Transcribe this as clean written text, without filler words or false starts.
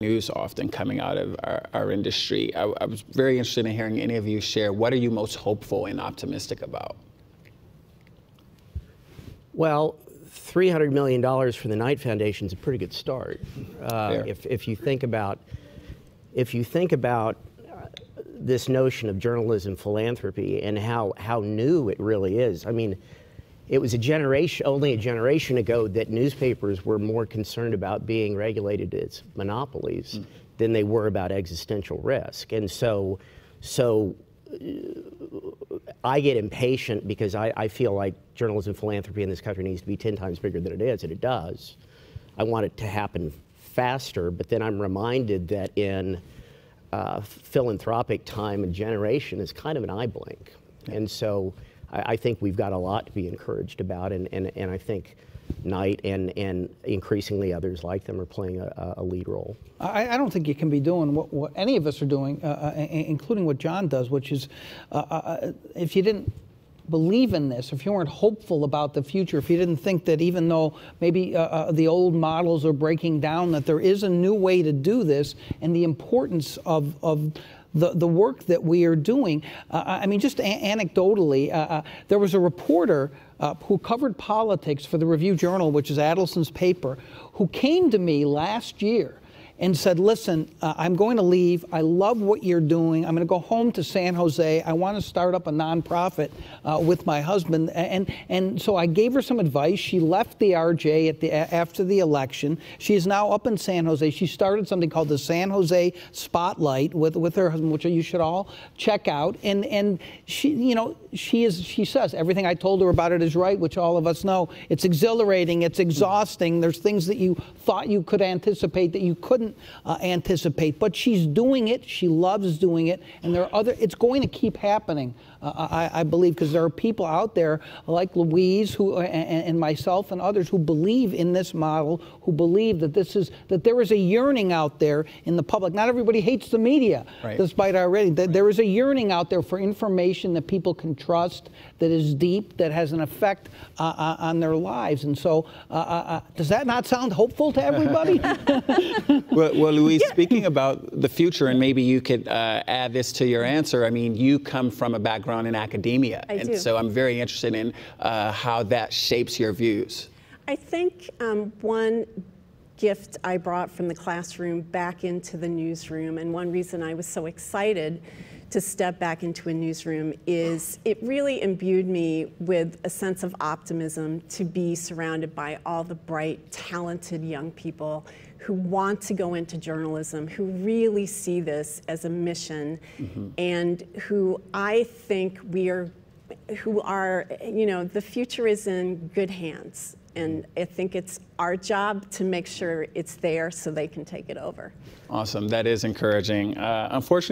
news often coming out of our industry. I was very interested in hearing any of you share, what are you most hopeful and optimistic about? Well, $300 million for the Knight Foundation is a pretty good start. If you think about this notion of journalism philanthropy and how new it really is. I mean, it was only a generation ago that newspapers were more concerned about being regulated as monopolies than they were about existential risk. And so I get impatient because I feel like journalism philanthropy in this country needs to be 10 times bigger than it is, and it does. I want it to happen faster, but then I'm reminded that in philanthropic time, a generation is kind of an eye blink. And so I think we've got a lot to be encouraged about, and I think Knight and increasingly others like them are playing a lead role. I don't think you can be doing what any of us are doing, including what John does, which is if you didn't believe in this, if you weren't hopeful about the future, if you didn't think that even though maybe the old models are breaking down, that there is a new way to do this, and the importance of the work that we are doing. I mean, just anecdotally, there was a reporter who covered politics for the Review-Journal, which is Adelson's paper, who came to me last year and said, listen, I'm going to leave. I love what you're doing. I'm going to go home to San Jose. I want to start up a nonprofit with my husband. And so I gave her some advice. She left the RJ after the election. She is now up in San Jose. She started something called the San Jose Spotlight with her husband, which you should all check out. And she, you know, she says everything I told her about it is right, which all of us know. It's exhilarating. It's exhausting. There's things that you thought you could anticipate that you couldn't anticipate, but she's doing it. She loves doing it, and there are it's going to keep happening, I believe, because there are people out there like Louise and myself and others who believe in this model, who believe that there is a yearning out there in the public. Not everybody hates the media, despite our rating. There is a yearning out there for information that people can trust, that is deep, that has an effect on their lives. And so, does that not sound hopeful to everybody? Well, Louise, speaking about the future, and maybe you could add this to your answer. I mean, you come from a background in academia, and so I'm very interested in how that shapes your views. I think one gift I brought from the classroom back into the newsroom, and one reason I was so excited to step back into a newsroom is it really imbued me with a sense of optimism to be surrounded by all the bright, talented young people who want to go into journalism, who really see this as a mission, and who I think you know, the future is in good hands. And I think it's our job to make sure it's there so they can take it over. Awesome. That is encouraging. Unfortunately,